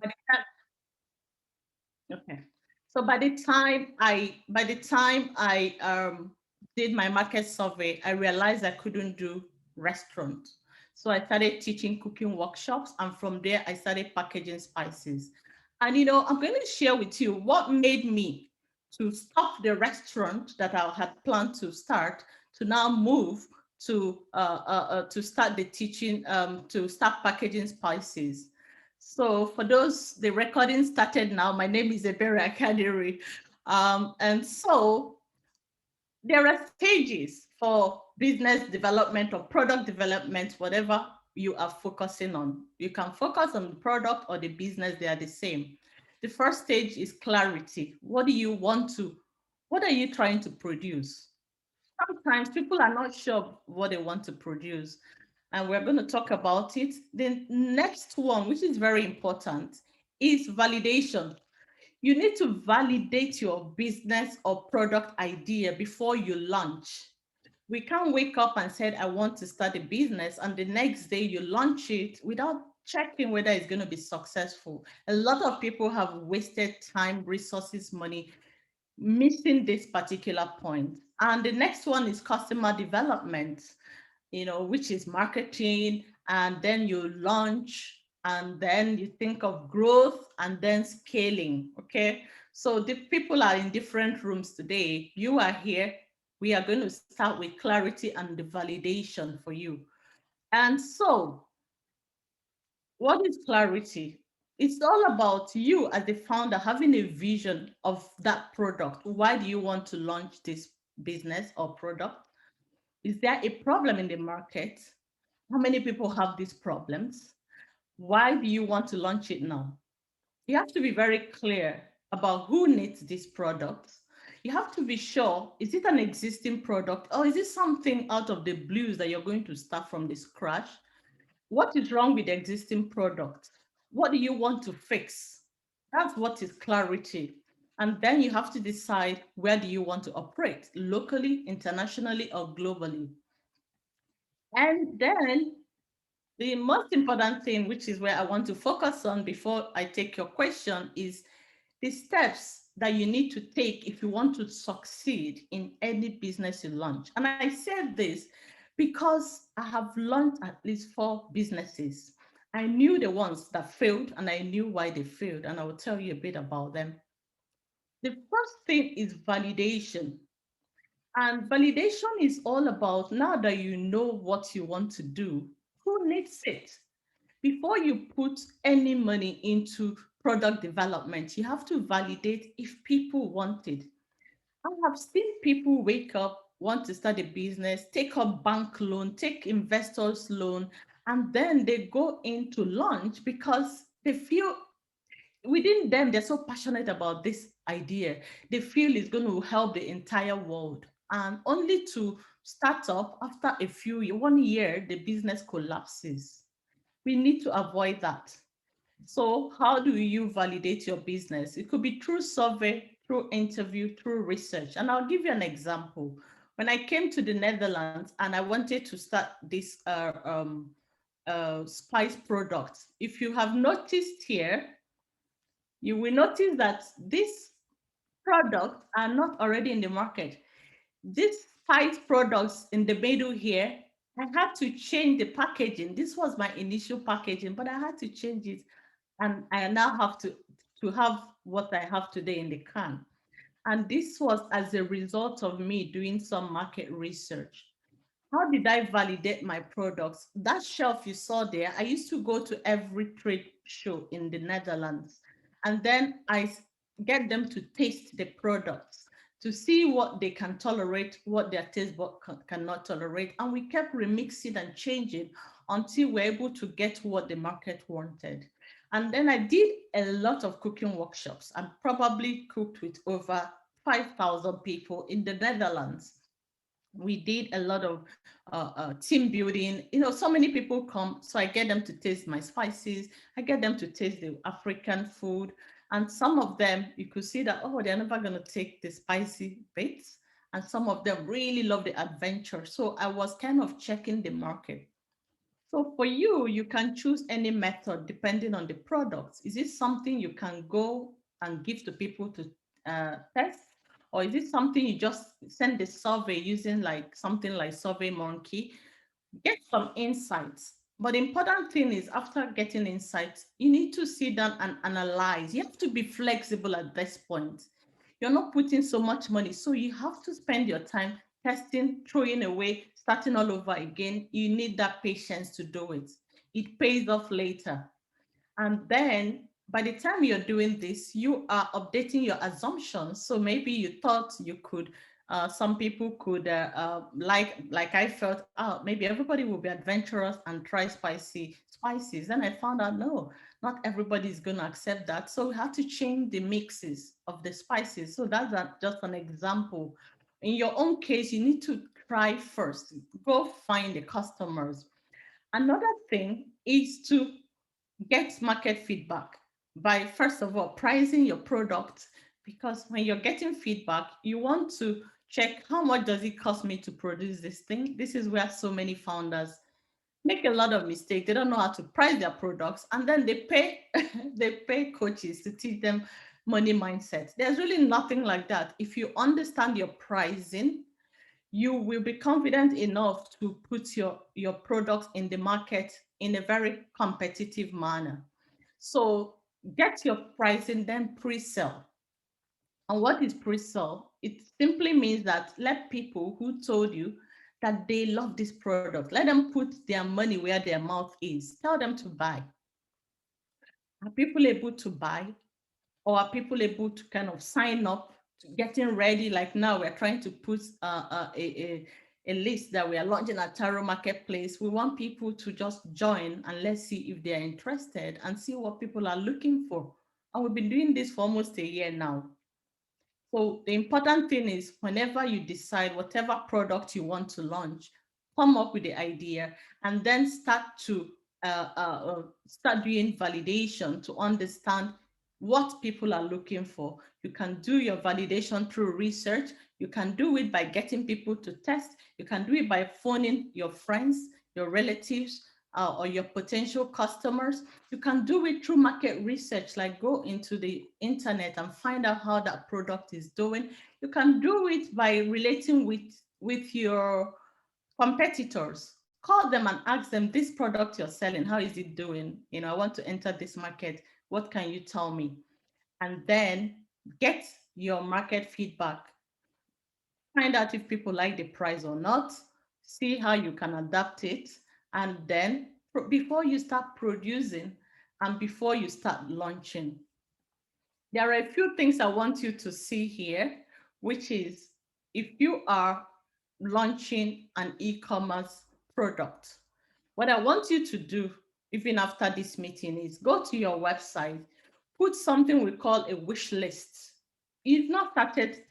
By the Okay. So by the time I did my market survey, I realized I couldn't do restaurant. So I started teaching cooking workshops, and from there I started packaging spices. And I'm going to share with you what made me to stop the restaurant that I had planned to start to now move to start the teaching to start packaging spices. So for those, the recording started now. My name is Ebere Akadiri. And so there are stages for business development or product development, whatever you are focusing on. You can focus on the product or the business, they are the same. The first stage is clarity. What are you trying to produce? Sometimes people are not sure what they want to produce, and we're going to talk about it. The next one, which is very important, is validation. You need to validate your business or product idea before you launch. We can't wake up and say, I want to start a business, and the next day you launch it without checking whether it's going to be successful. A lot of people have wasted time, resources, money missing this particular point. And the next one is customer development, which is marketing, and then you launch, and then you think of growth and then scaling. Okay. So the people are in different rooms today. You are here. We are going to start with clarity and the validation for you. And so, what is clarity? It's all about you as the founder having a vision of that product. Why do you want to launch this business or product? Is there a problem in the market? How many people have these problems? Why do you want to launch it now? You have to be very clear about who needs this product. You have to be sure, is it an existing product or is it something out of the blues that you're going to start from the scratch? What is wrong with the existing product? What do you want to fix? That's what is clarity. And then you have to decide, where do you want to operate, locally, internationally, or globally? And then the most important thing, which is where I want to focus on before I take your question, is the steps that you need to take if you want to succeed in any business you launch. And I said this because I have launched at least 4 businesses. I knew the ones that failed and I knew why they failed, and I will tell you a bit about them. The first thing is validation. And validation is all about, now that you know what you want to do, who needs it? Before you put any money into product development, you have to validate if people want it. I have seen people wake up, want to start a business, take a bank loan, take investors loan, and then they go into launch because they feel within them, they're so passionate about this idea. They feel it's going to help the entire world. And only to start up after 1 year, the business collapses. We need to avoid that. So how do you validate your business? It could be through survey, through interview, through research. And I'll give you an example. When I came to the Netherlands and I wanted to start this spice product, if you have noticed here, you will notice that these products are not already in the market. These spice products in the middle here, I had to change the packaging. This was my initial packaging, but I had to change it, and I now have to have what I have today in the can. And this was as a result of me doing some market research. How did I validate my products? That shelf you saw there, I used to go to every trade show in the Netherlands, and then get them to taste the products to see what they can tolerate, what their taste bud cannot tolerate. And we kept remixing and changing until we're able to get what the market wanted. And then I did a lot of cooking workshops and probably cooked with over 5,000 people in the Netherlands. We did a lot of team building. So many people come, so I get them to taste my spices. I get them to taste the African food. And some of them, you could see that, oh, they're never going to take the spicy bits. And some of them really love the adventure. So I was kind of checking the market. So for you, you can choose any method depending on the products. Is it something you can go and give to people to test? Or is it something you just send the survey using like something like SurveyMonkey? Get some insights. But the important thing is after getting insights, you need to sit down and analyze. You have to be flexible at this point. You're not putting so much money. So you have to spend your time testing, throwing away, starting all over again. You need that patience to do it. It pays off later. And then by the time you're doing this, you are updating your assumptions. So maybe you thought you could, some people could, like I felt, oh, maybe everybody will be adventurous and try spicy spices. Then I found out, no, not everybody is going to accept that. So we have to change the mixes of the spices. So that's just an example. In your own case, you need to try first, go find the customers. Another thing is to get market feedback by, first of all, pricing your product, because when you're getting feedback, you want to check how much does it cost me to produce this thing. This is where so many founders make a lot of mistakes. They don't know how to price their products, and then they pay they pay coaches to teach them money mindset. There's really nothing like that. If you understand your pricing, you will be confident enough to put your products in the market in a very competitive manner. So get your pricing, then pre-sell. And what is pre-sell? It simply means that let people who told you that they love this product, let them put their money where their mouth is. Tell them to buy. Are people able to buy? Or are people able to kind of sign up to getting ready? Like now we're trying to put a list that we are launching at Taro Marketplace. We want people to just join and let's see if they're interested and see what people are looking for. And we've been doing this for almost a year now. So the important thing is whenever you decide whatever product you want to launch, come up with the idea and then start doing validation to understand what people are looking for. You can do your validation through research. You can do it by getting people to test. You can do it by phoning your friends, your relatives, or your potential customers. You can do it through market research, like go into the internet and find out how that product is doing. You can do it by relating with your competitors. Call them and ask them, this product you're selling, how is it doing? I want to enter this market. What can you tell me? And then get your market feedback. Find out if people like the price or not. See how you can adapt it. And then before you start producing and before you start launching, there are a few things I want you to see here, which is if you are launching an e-commerce product, what I want you to do, even after this meeting, is go to your website, put something we call a wish list. You've not started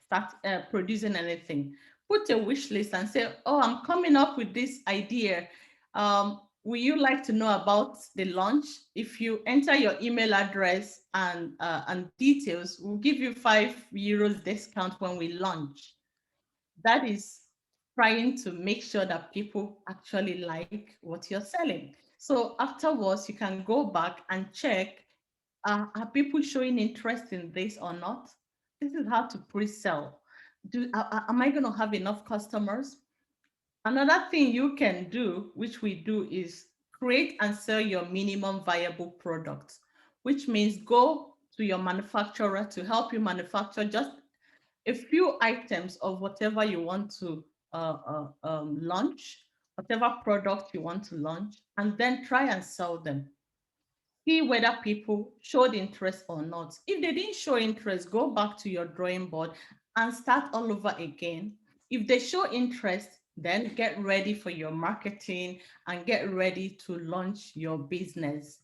producing anything. Put a wish list and say, oh, I'm coming up with this idea. Will you like to know about the launch? If you enter your email address and details, we'll give you €5 discount when we launch. That is trying to make sure that people actually like what you're selling. So afterwards, you can go back and check, are people showing interest in this or not? This is how to pre-sell. Am I going to have enough customers? Another thing you can do, which we do, is create and sell your minimum viable product, which means go to your manufacturer to help you manufacture just a few items of whatever you want to launch, whatever product you want to launch, and then try and sell them. See whether people showed interest or not. If they didn't show interest, go back to your drawing board and start all over again. If they show interest, then get ready for your marketing and get ready to launch your business.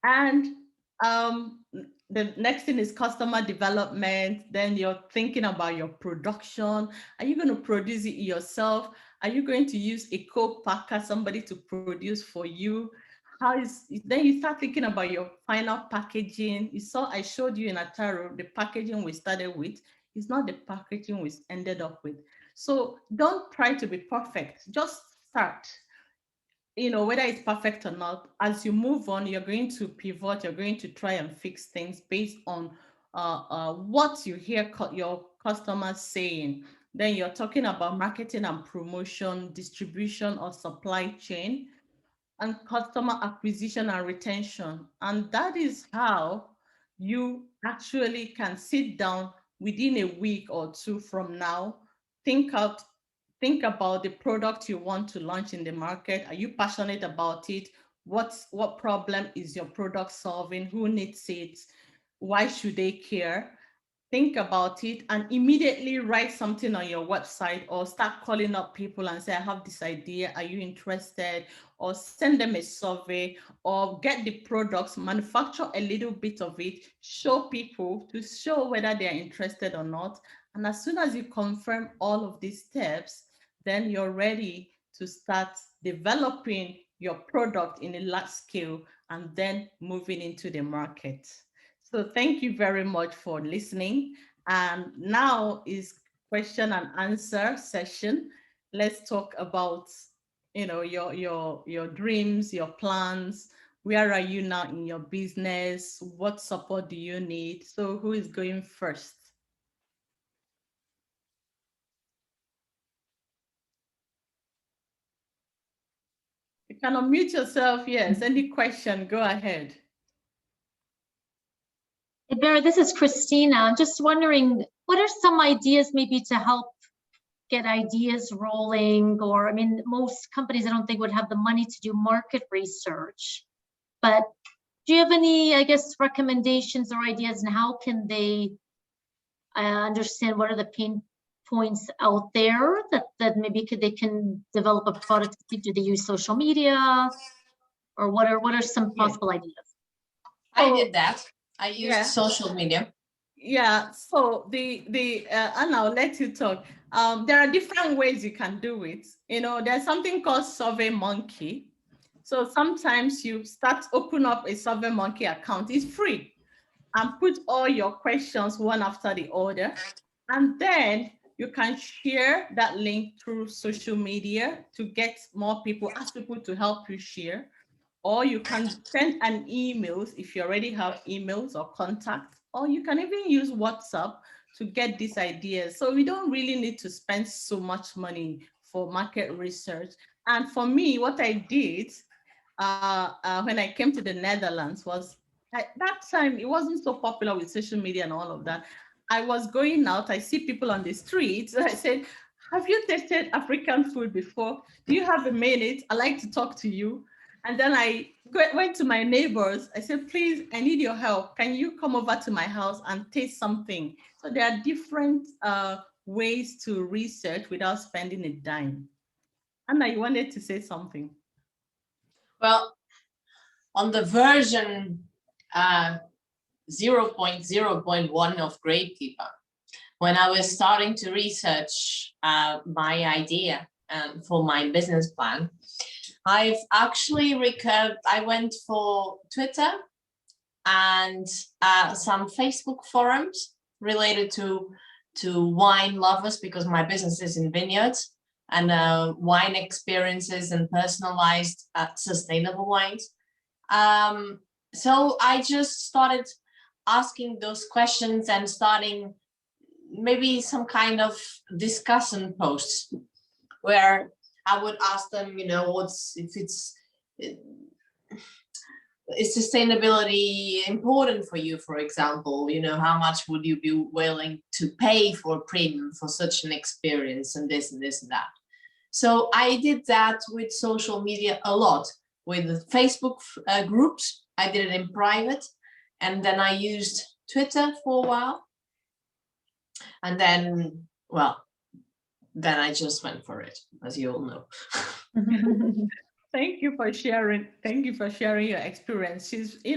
And the next thing is customer development. Then you're thinking about your production. Are you going to produce it yourself? Are you going to use a co-packer, somebody to produce for you? Then you start thinking about your final packaging. You saw I showed you in Ataro the packaging we started with. It's not the packaging we ended up with. So don't try to be perfect. Just start. whether it's perfect or not, as you move on, you're going to pivot, you're going to try and fix things based on what you hear your customers saying. Then you're talking about marketing and promotion, distribution or supply chain, and customer acquisition and retention. And that is how you actually can sit down within a week or two from now, think out, think about the product you want to launch in the market. Are you passionate about it? What problem is your product solving? Who needs it? Why should they care? Think about it and immediately write something on your website or start calling up people and say, I have this idea. Are you interested? Or send them a survey or get the products, manufacture a little bit of it, show people to show whether they're interested or not. And as soon as you confirm all of these steps, then you're ready to start developing your product in a large scale and then moving into the market. So thank you very much for listening. And now is question and answer session. Let's talk about, your dreams, your plans. Where are you now in your business? What support do you need? So who is going first? You can unmute yourself. Yes. Any question? Go ahead. Hey, Vera, this is Christina. I'm just wondering, what are some ideas maybe to help get ideas rolling? Or, I mean, most companies I don't think would have the money to do market research. But do you have any, I guess, recommendations or ideas, and how can they understand what are the pain points out there that maybe they can develop a product? Do they use social media, or what are some possible ideas? I did that. I used social media. Yeah, so Anna, I'll let you talk. There are different ways you can do it. There's something called SurveyMonkey. So sometimes you open up a SurveyMonkey account. It's free, and put all your questions one after the other. And then you can share that link through social media to get more people, ask people to help you share. Or you can send an email if you already have emails or contacts, or you can even use WhatsApp to get these ideas. So we don't really need to spend so much money for market research. And for me, what I did when I came to the Netherlands was, at that time, it wasn't so popular with social media and all of that. I was going out, I see people on the streets, I said, have you tasted African food before? Do you have a minute? I'd like to talk to you. And then I went to my neighbors. I said, please, I need your help. Can you come over to my house and taste something? So there are different ways to research without spending a dime. Anna, you wanted to say something? Well, on the version 0.0.1 of Grapekeeper, when I was starting to research my idea for my business plan, I've actually I went for Twitter and some Facebook forums related to wine lovers, because my business is in vineyards, and wine experiences and personalized sustainable wines. So I just started asking those questions and starting maybe some kind of discussion posts where I would ask them, is sustainability important for you, for example? How much would you be willing to pay for a premium for such an experience, and this and this and that. So I did that with social media a lot, with Facebook groups. I did it in private, and then I used Twitter for a while. And then, then I just went for it, as you all know. Thank you for sharing. Thank you for sharing your experiences. I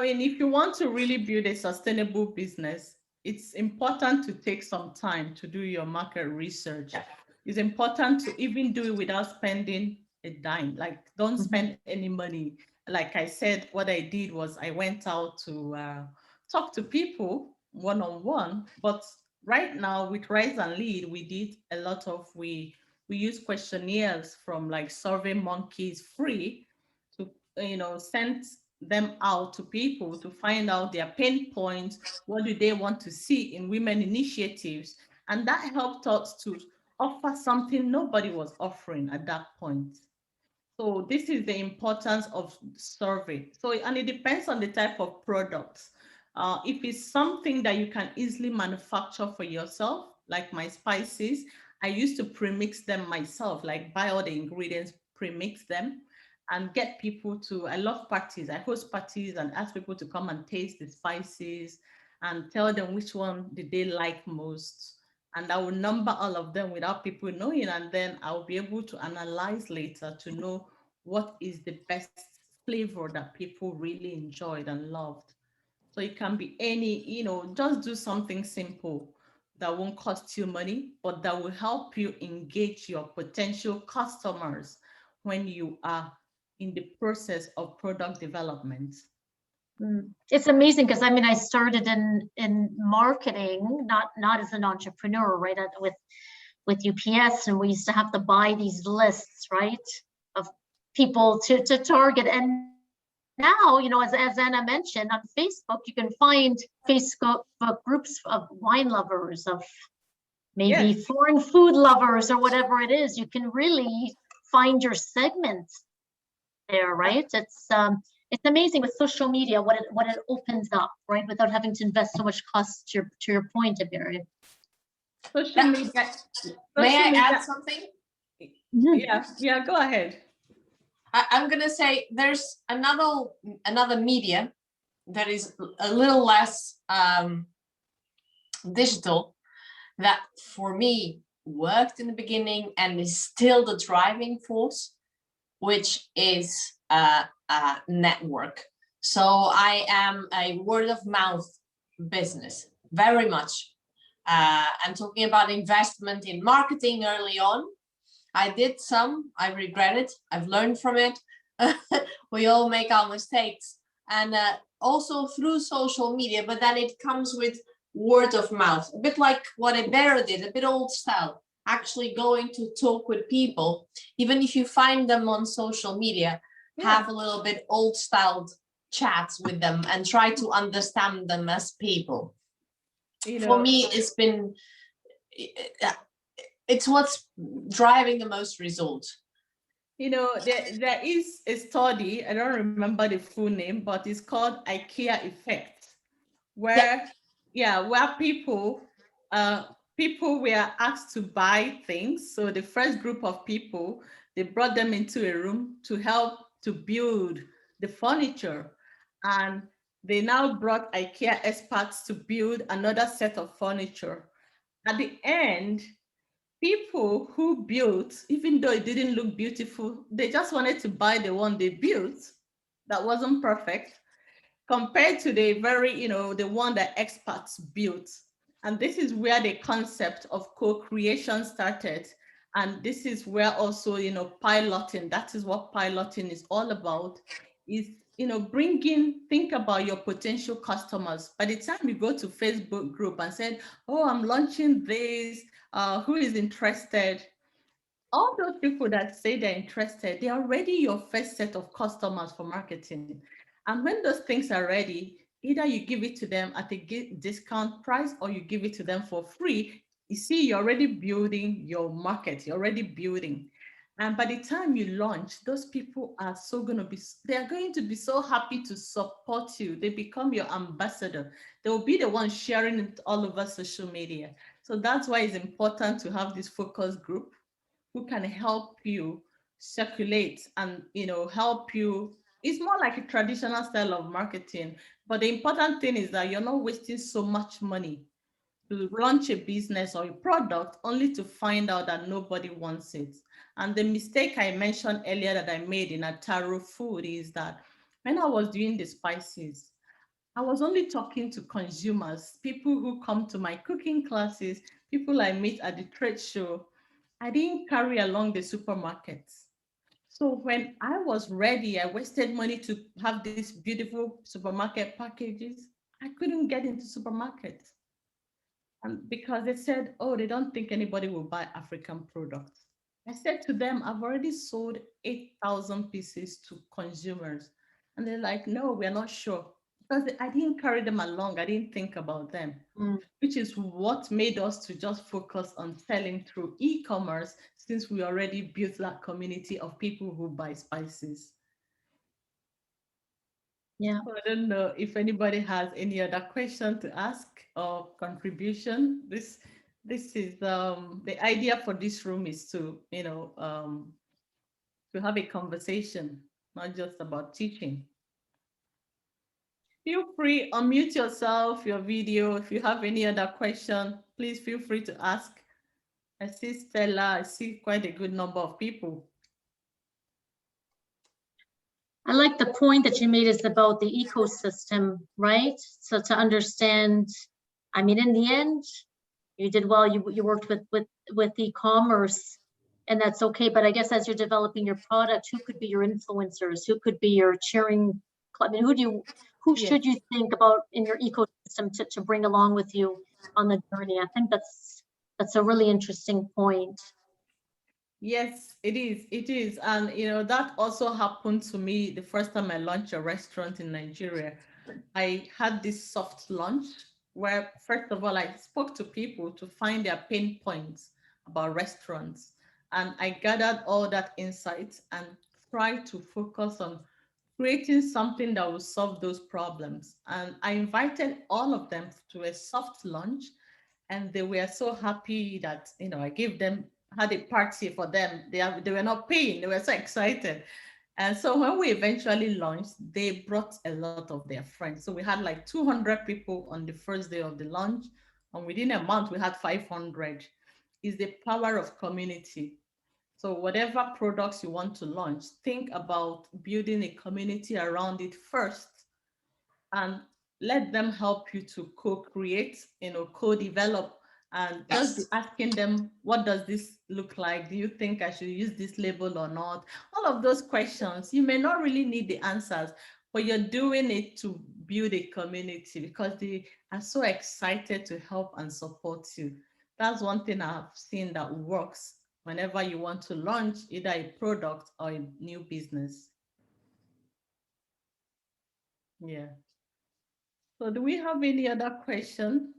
mean, if you want to really build a sustainable business, it's important to take some time to do your market research. Yeah. It's important to even do it without spending a dime. Like, don't spend any money. Like I said, what I did was I went out to talk to people one-on-one. But right now with Rise and Lead, we did a lot of, we We use questionnaires from like Survey Monkeys free to, send them out to people to find out their pain points. What do they want to see in women initiatives? And that helped us to offer something nobody was offering at that point. So this is the importance of survey. So, and it depends on the type of products. If it's something that you can easily manufacture for yourself, like my spices, I used to premix them myself, like buy all the ingredients, premix them, and get people to, I love parties. I host parties and ask people to come and taste the spices and tell them which one did they like most. And I will number all of them without people knowing. And then I'll be able to analyze later to know what is the best flavor that people really enjoyed and loved. So it can be any, just do something simple that won't cost you money, but that will help you engage your potential customers when you are in the process of product development. It's amazing because I mean I started in marketing, not as an entrepreneur, right? With UPS, and we used to have to buy these lists, right, of people to target. And now, as Anna mentioned, on Facebook, you can find Facebook groups of wine lovers, of maybe Yes. foreign food lovers, or whatever it is. You can really find your segment there, right? It's amazing with social media what it opens up, right? Without having to invest so much cost, to your point, Abir. Social media. May I Social add media- something? Yeah, go ahead. I'm gonna say there's another media that is a little less digital, that for me worked in the beginning and is still the driving force, which is a network. So I am a word of mouth business, very much. I'm talking about investment in marketing early on. I did some, I regret it, I've learned from it. We all make our mistakes. And also through social media, but then it comes with word of mouth, a bit like what Ibero did, a bit old style, actually going to talk with people, even if you find them on social media, have a little bit old styled chats with them and try to understand them as people. For me, it's what's driving the most results. There is a study, I don't remember the full name, but it's called IKEA effect, where people were asked to buy things. So the first group of people, they brought them into a room to help to build the furniture, and they now brought IKEA experts to build another set of furniture. At the end, people who built, even though it didn't look beautiful, they just wanted to buy the one they built that wasn't perfect, compared to the the one that experts built. And this is where the concept of co-creation started. And this is where also, piloting, that is what piloting is all about, is, think about your potential customers. By the time you go to Facebook group and said, oh, I'm launching this, who is interested? All those people that say they're interested, they're already your first set of customers for marketing. And when those things are ready, either you give it to them at a discount price or you give it to them for free. You see, you're already building your market, you're already building. And by the time you launch, those people are they're going to be so happy to support you. They become your ambassador. They will be the ones sharing it all over social media. So that's why it's important to have this focus group who can help you circulate and help you. It's more like a traditional style of marketing, but the important thing is that you're not wasting so much money to launch a business or a product only to find out that nobody wants it. And the mistake I mentioned earlier that I made in Ataro Food is that when I was doing the spices, I was only talking to consumers, people who come to my cooking classes, people I meet at the trade show. I didn't carry along the supermarkets. So when I was ready, I wasted money to have these beautiful supermarket packages. I couldn't get into supermarkets. And because they said, oh, they don't think anybody will buy African products. I said to them, I've already sold 8,000 pieces to consumers. And they're like, no, we're not sure. Because I didn't carry them along. I didn't think about them, Mm. which is what made us to just focus on selling through e-commerce, since we already built that community of people who buy spices. Yeah. So I don't know if anybody has any other question to ask or contribution. This is the idea for this room is to, to have a conversation, not just about teaching. Feel free, unmute yourself, your video. If you have any other question, please feel free to ask. I see Stella, I see quite a good number of people. I like the point that you made is about the ecosystem, right? So to understand, I mean, in the end, you did well, you worked with e-commerce, and that's okay. But I guess as you're developing your product, who could be your influencers? Who could be your cheering club? I mean, who Yes. should you think about in your ecosystem to bring along with you on the journey? I think that's a really interesting point. Yes, it is. It is. And, that also happened to me the first time I launched a restaurant in Nigeria. I had this soft launch where, first of all, I spoke to people to find their pain points about restaurants. And I gathered all that insight and tried to focus on creating something that will solve those problems. And I invited all of them to a soft launch, and they were so happy that, I gave them, had a party for them. They were not paying, they were so excited. And so when we eventually launched, they brought a lot of their friends. So we had like 200 people on the first day of the launch, and within a month we had 500. Is the power of community. So whatever products you want to launch, think about building a community around it first, and let them help you to co-create, co-develop, and just be asking them, what does this look like? Do you think I should use this label or not? All of those questions, you may not really need the answers, but you're doing it to build a community because they are so excited to help and support you. That's one thing I've seen that works whenever you want to launch either a product or a new business. Yeah. So do we have any other question?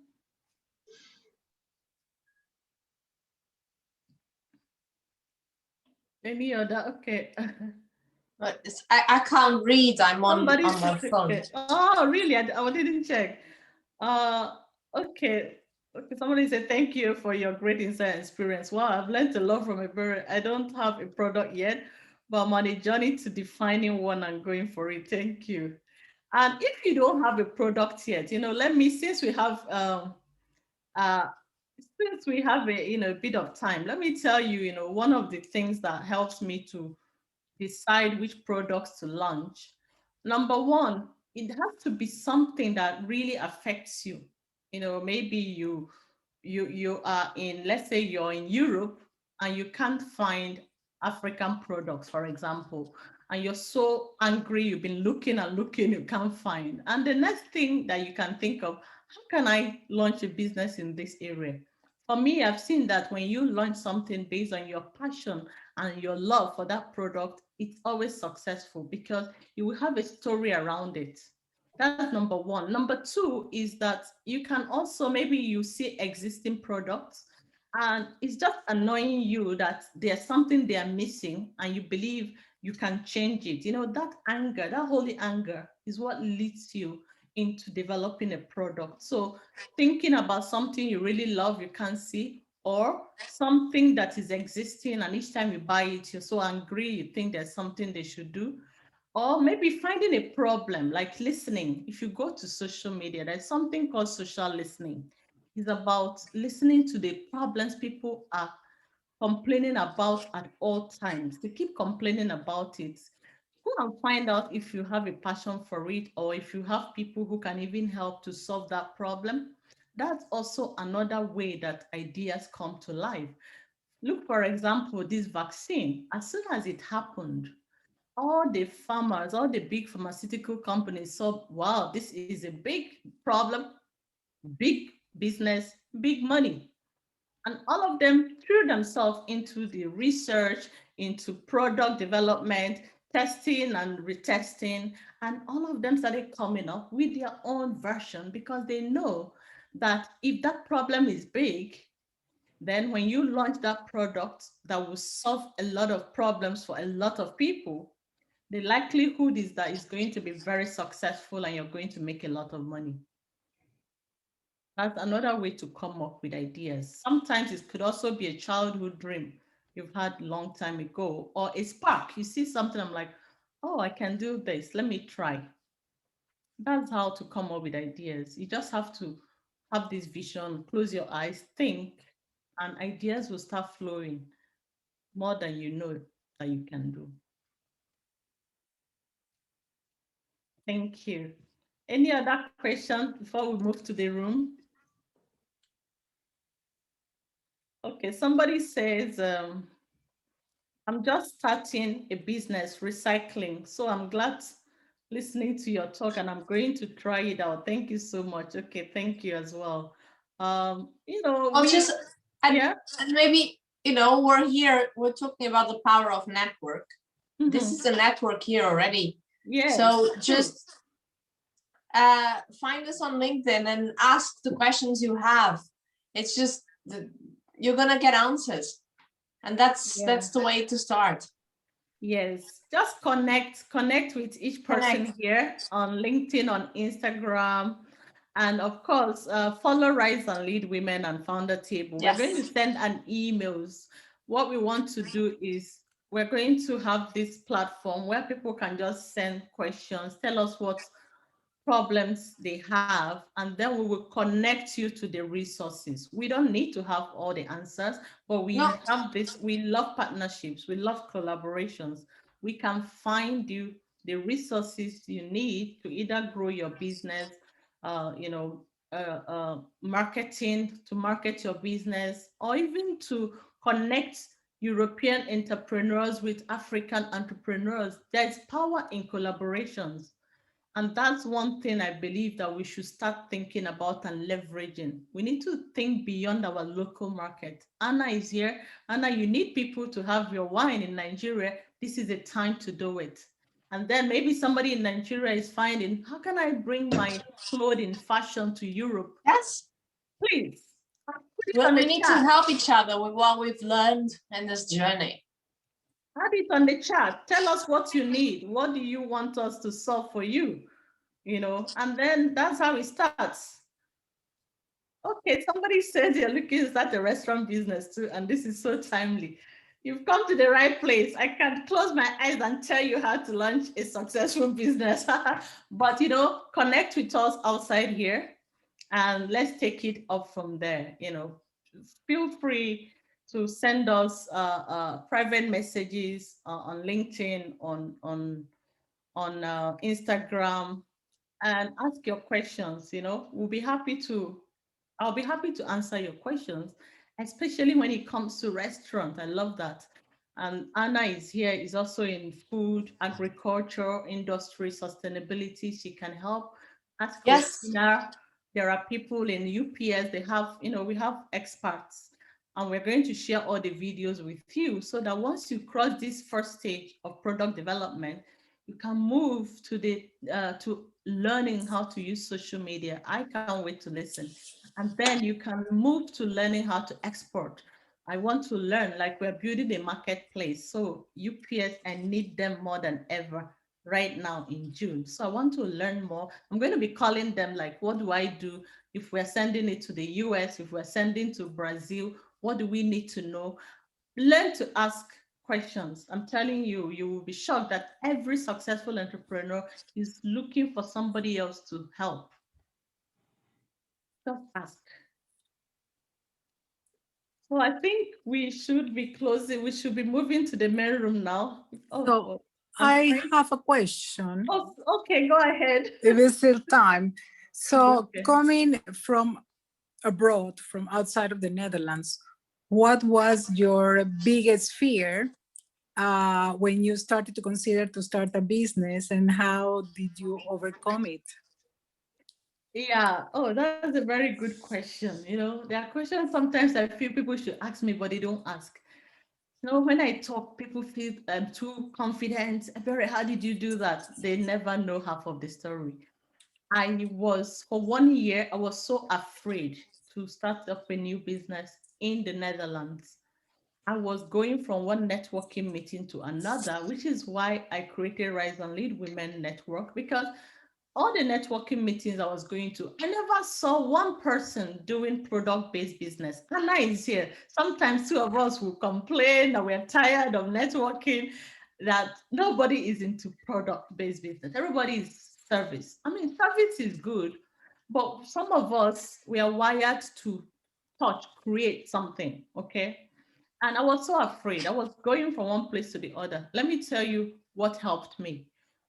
Any other? Okay. But I can't read. I'm on Somebody my said, phone. okay. Oh, really? I didn't check. Okay. Okay. Somebody said, thank you for your great insight and experience. Wow, I've learned a lot from a very, I don't have a product yet, but I'm on a journey to defining one and going for it. Thank you. And if you don't have a product yet, since uh, we have a bit of time, let me tell you, one of the things that helps me to decide which products to launch. Number one, it has to be something that really affects you. Maybe you are in, let's say you're in Europe and you can't find African products, for example, and you're so angry, you've been looking and looking, you can't find. And the next thing that you can think of, how can I launch a business in this area? For me, I've seen that when you launch something based on your passion and your love for that product, it's always successful because you will have a story around it. That's number one. Number two is that you can also, maybe you see existing products and it's just annoying you that there's something they are missing and you believe you can change it. That anger, that holy anger is what leads you into developing a product. So thinking about something you really love, you can't see, or something that is existing and each time you buy it, you're so angry, you think there's something they should do. Or maybe finding a problem like listening. If you go to social media, there's something called social listening. It's about listening to the problems people are complaining about at all times. They keep complaining about it. Go and find out if you have a passion for it or if you have people who can even help to solve that problem. That's also another way that ideas come to life. Look, for example, this vaccine, as soon as it happened, all the farmers, all the big pharmaceutical companies saw, wow, this is a big problem, big business, big money. And all of them threw themselves into the research, into product development, testing and retesting. And all of them started coming up with their own version because they know that if that problem is big, then when you launch that product that will solve a lot of problems for a lot of people, the likelihood is that it's going to be very successful and you're going to make a lot of money. That's another way to come up with ideas. Sometimes it could also be a childhood dream you've had a long time ago, or a spark. You see something, I'm like, oh, I can do this. Let me try. That's how to come up with ideas. You just have to have this vision, close your eyes, think, and ideas will start flowing more than you know that you can do. Thank you. Any other questions before we move to the room? Okay, somebody says, I'm just starting a business, recycling. So I'm glad listening to your talk and I'm going to try it out. Thank you so much. Okay, thank you as well. You know, and maybe, you know, we're talking about the power of network. Mm-hmm. This is a network here already. Yeah. So just find us on LinkedIn and ask the questions you have. It's just, you're gonna get answers. And that's the way to start. Yes, just connect with each person here on LinkedIn, on Instagram, and of course, follow Rise and Lead Women and Founder Table. Yes. We're going to send an emails. What we want to do is we're going to have this platform where people can just send questions, tell us what problems they have, and then we will connect you to the resources. We don't need to have all the answers, but we have this. We love partnerships. We love collaborations. We can find you the resources you need to either grow your business, marketing, to market your business, or even to connect European entrepreneurs with African entrepreneurs. There's power in collaborations. And that's one thing I believe that we should start thinking about and leveraging. We need to think beyond our local market. Anna is here. Anna, you need people to have your wine in Nigeria. This is the time to do it. And then maybe somebody in Nigeria is finding, how can I bring my clothing fashion to Europe? Yes. Please. Well, we need to help each other with what we've learned in this journey. Add it on the chat. Tell us what you need. What do you want us to solve for you? You know, and then that's how it starts. Okay, somebody said you're looking to start a restaurant business too, and this is so timely. You've come to the right place. I can close my eyes and tell you how to launch a successful business. But, you know, connect with us outside here and let's take it up from there. You know, feel free to send us private messages on LinkedIn, on Instagram, and ask your questions. You know, I'll be happy to answer your questions, especially when it comes to restaurant. I love that. And Anna is here, is also in food, agriculture, industry, sustainability. She can help. Ask Christina. There are people in UPS, they have, you know, we have experts, and we're going to share all the videos with you so that once you cross this first stage of product development, you can move to the to learning how to use social media. I can't wait to listen. And then you can move to learning how to export. I want to learn, like we're building a marketplace. So UPS, I need them more than ever right now in June. So I want to learn more. I'm going to be calling them like, what do I do if we're sending it to the US, if we're sending to Brazil, what do we need to know? Learn to ask questions. I'm telling you, you will be shocked that every successful entrepreneur is looking for somebody else to help. Just ask. So I think we should be closing. We should be moving to the main room now. So I have a question. Oh, okay, go ahead. If it's still time. So coming from abroad, from outside of the Netherlands, what was your biggest fear when you started to consider to start a business, and how did you overcome it? Yeah. Oh, that's a very good question. You know, there are questions sometimes I feel people should ask me, but they don't ask. You know, when I talk, people feel too confident. Very, how did you do that? They never know half of the story. I was, for 1 year, I was so afraid to start up a new business in the Netherlands. I was going from one networking meeting to another, which is why I created Rise and Lead Women Network, because all the networking meetings I was going to, I never saw one person doing product-based business. Anna is here. Sometimes two of us will complain that we're tired of networking, that nobody is into product-based business. Everybody is service. I mean, service is good, but some of us, we are wired to touch, create something, okay? And I was so afraid. I was going from one place to the other. Let me tell you what helped me.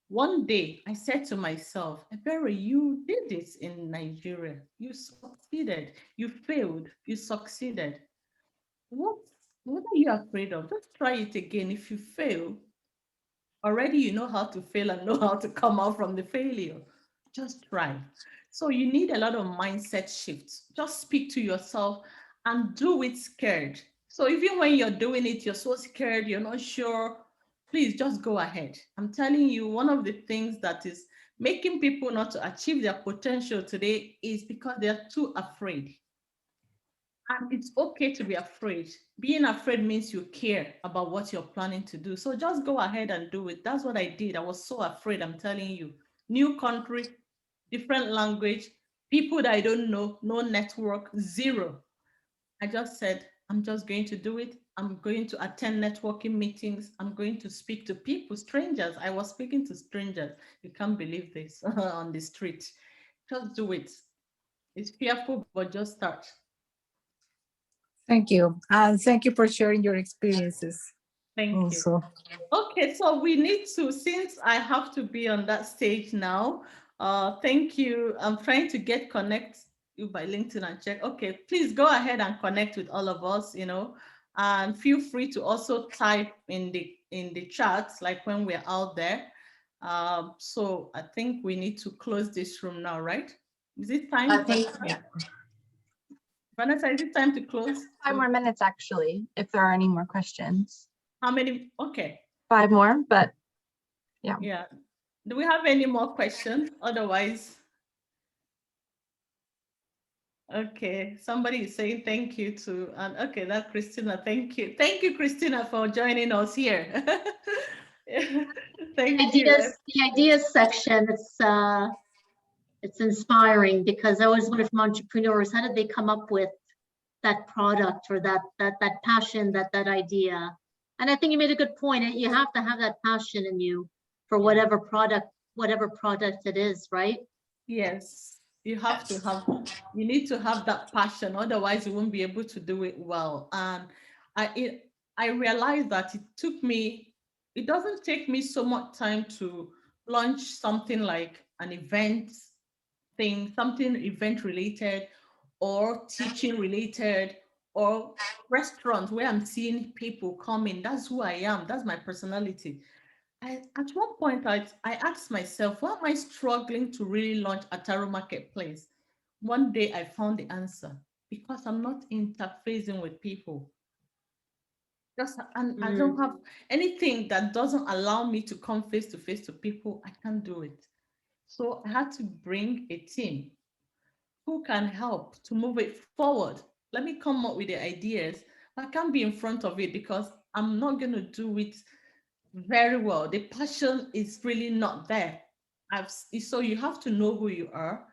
One day I said to myself, Ebere, you did this in Nigeria. You succeeded. You failed. You succeeded. What, what are you afraid of? Just try it again. If you fail, already you know how to fail and know how to come out from the failure. Just try. So you need a lot of mindset shifts. Just speak to yourself and do it scared. So even when you're doing it, you're so scared, you're not sure, please just go ahead. I'm telling you, one of the things that is making people not to achieve their potential today is because they're too afraid. And it's okay to be afraid. Being afraid means you care about what you're planning to do. So just go ahead and do it. That's what I did. I was so afraid, I'm telling you. New country, different language, people that I don't know, no network, zero. I just said, I'm just going to do it. I'm going to attend networking meetings. I'm going to speak to people, strangers. I was speaking to strangers. You can't believe this on the street. Just do it. It's fearful, but just start. Thank you. And thank you for sharing your experiences. Thank also. you. Okay, so we need to, since I have to be on that stage now, thank you. I'm trying to get connect you by LinkedIn and check. Okay, please go ahead and connect with all of us, you know, and feel free to also type in the chats, like when we're out there. So I think we need to close this room now, right? Is it time? I think, yeah. Vanessa, is it time to close? 5 more minutes, actually, if there are any more questions. How many? Okay. 5 more, but yeah. Yeah. Do we have any more questions? Otherwise, okay. Somebody is saying thank you to, and okay, that's Christina. Thank you. Thank you, Christina, for joining us here. Thank you. The ideas section, it's inspiring because I always wonder from entrepreneurs, how did they come up with that product or that passion, that idea? And I think you made a good point. You have to have that passion in you for whatever product it is, right? Yes, you have to have, you need to have that passion. Otherwise, you won't be able to do it well. And I realized that it doesn't take me so much time to launch something like an event thing, something event related or teaching related or restaurant where I'm seeing people coming. That's who I am. That's my personality. At one point, I asked myself, why am I struggling to really launch Ataro Marketplace? One day I found the answer, because I'm not interfacing with people. I don't have anything that doesn't allow me to come face to face to people. I can't do it. So I had to bring a team who can help to move it forward. Let me come up with the ideas. I can't be in front of it because I'm not going to do it very well. The passion is really not there. So you have to know who you are,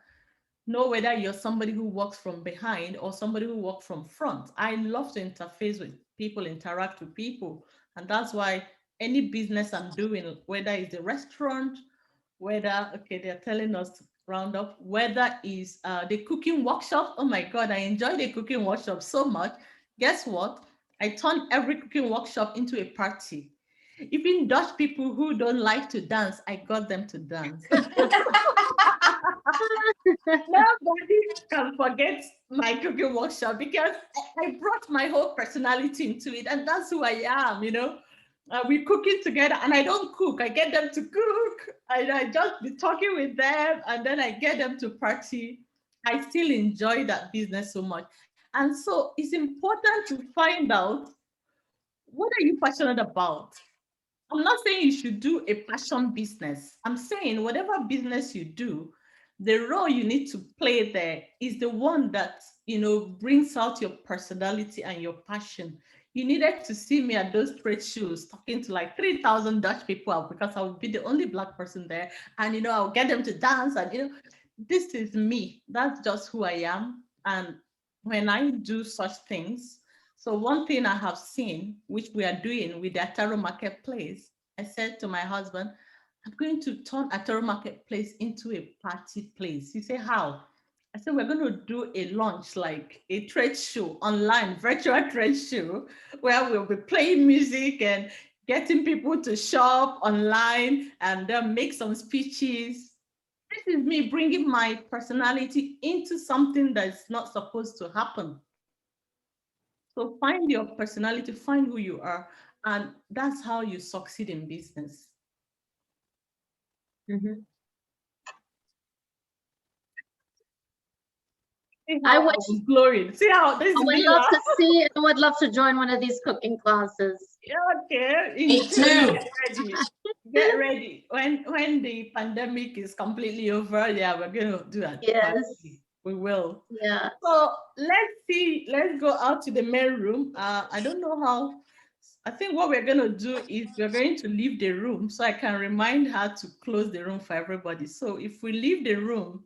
know whether you're somebody who works from behind or somebody who works from front. I love to interface with people, interact with people. And that's why any business I'm doing, whether it's a restaurant, whether, okay, they're telling us to round up, whether it's the cooking workshop. Oh my God, I enjoy the cooking workshop so much. Guess what? I turn every cooking workshop into a party. Even Dutch people who don't like to dance, I got them to dance. Nobody can forget my cooking workshop because I brought my whole personality into it, and that's who I am, you know. We cook it together, and I don't cook. I get them to cook, and I just be talking with them, and then I get them to party. I still enjoy that business so much. And so it's important to find out, what are you passionate about? I'm not saying you should do a passion business. I'm saying whatever business you do, the role you need to play there is the one that, brings out your personality and your passion. You needed to see me at those trade shows talking to like 3,000 Dutch people because I would be the only Black person there. And, I'll get them to dance. And, this is me. That's just who I am. And when I do such things, so one thing I have seen, which we are doing with the Ataro Marketplace, I said to my husband, I'm going to turn Ataro Marketplace into a party place. He said, how? I said, we're going to do a launch, like a trade show, online, virtual trade show, where we'll be playing music and getting people to shop online and then make some speeches. This is me bringing my personality into something that's not supposed to happen. So find your personality, find who you are, and that's how you succeed in business. Mhm. I would glory. See how this I would is love to see. I would love to join one of these cooking classes. Yeah, okay. Me too. Get ready. Get ready. When the pandemic is completely over, yeah, we're gonna do that. Yes. We will. Yeah. So let's go out to the main room. I don't know how. I think what we're gonna do is we're going to leave the room so I can remind her to close the room for everybody. So if we leave the room,